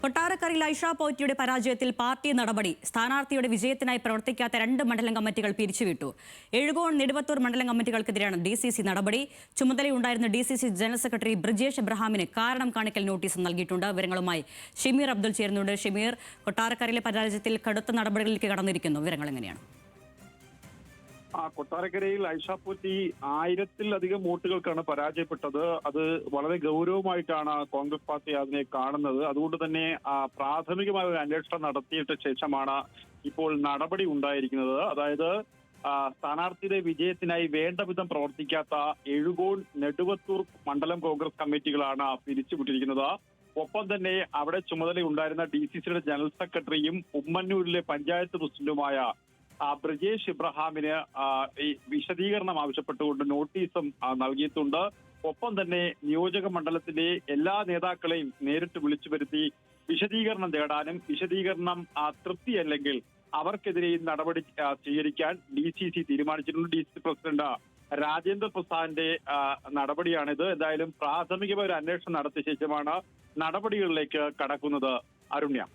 കൊട്ടാരക്കരയിൽ ഐഷ പോറ്റിയുടെ പരാജയത്തിൽ പാർട്ടി നടപടി. സ്ഥാനാർത്ഥിയുടെ വിജയത്തിനായി പ്രവർത്തിക്കാത്ത 2 മണ്ഡലം കമ്മിറ്റികൾ പിരിച്ചുവിട്ടു. എഴുകോൺ, നെടുവത്തൂർ മണ്ഡലം കമ്മിറ്റികൾക്കെതിരെയാണ് ഡിസിസി നടപടി. ചുമതലയുണ്ടായിരുന്ന ഡിസിസി ജനറൽ സെക്രട്ടറി ബ്രിജേഷ് എബ്രഹാമിന് കാരണം കാണിക്കൽ നോട്ടീസ് നൽകിയിട്ടുണ്ട്. വിവരങ്ങളുമായി ഷമീർ അബ്ദുൾ ചേരുന്നുണ്ട്. ഷമീർ, കൊട്ടാരക്കരയിലെ പരാജയത്തിൽ കടുത്ത നടപടികളിലേക്ക് കടന്നിരിക്കുന്നു. വിവരങ്ങൾ എങ്ങനെയാണ്? കൊട്ടാരക്കരയിൽ ഐഷ പോറ്റി 1000-ലധികം വോട്ടുകൾക്കാണ് പരാജയപ്പെട്ടത്. അത് വളരെ ഗൗരവമായിട്ടാണ് കോൺഗ്രസ് പാർട്ടി അതിനെ കാണുന്നത്. അതുകൊണ്ട് തന്നെ പ്രാഥമികമായ ഒരു അന്വേഷണം നടത്തിയിട്ട് ശേഷമാണ് ഇപ്പോൾ നടപടി ഉണ്ടായിരിക്കുന്നത്. അതായത് സ്ഥാനാർത്ഥിയുടെ വിജയത്തിനായി വേണ്ട വിധം പ്രവർത്തിക്കാത്ത എഴുകോൺ, നെടുവത്തൂർ മണ്ഡലം കോൺഗ്രസ് കമ്മിറ്റികളാണ് പിരിച്ചുവിട്ടിരിക്കുന്നത്. ഒപ്പം തന്നെ അവിടെ ചുമതലയുണ്ടായിരുന്ന ഡിസിസിയുടെ ജനറൽ സെക്രട്ടറിയും ഉമ്മന്നൂരിലെ പഞ്ചായത്ത് പ്രസിഡന്റുമായ ബ്രിജേഷ് എബ്രഹാമിന് ഈ വിശദീകരണം ആവശ്യപ്പെട്ടുകൊണ്ട് നോട്ടീസും നൽകിയിട്ടുണ്ട്. ഒപ്പം തന്നെ നിയോജക മണ്ഡലത്തിലെ എല്ലാ നേതാക്കളെയും നേരിട്ട് വിളിച്ചു വരുത്തി വിശദീകരണം തേടാനും, വിശദീകരണം തൃപ്തിയല്ലെങ്കിൽ അവർക്കെതിരെ നടപടി സ്വീകരിക്കാൻ ഡിസിസി തീരുമാനിച്ചിട്ടുണ്ട്. ഡിസിസി പ്രസിഡന്റ് രാജേന്ദ്ര പ്രസാദിന്റെ നടപടിയാണിത്. എന്തായാലും പ്രാഥമികമായ ഒരു അന്വേഷണം നടത്തിയ ശേഷമാണ് നടപടികളിലേക്ക് കടക്കുന്നത്. അരുണ്യ.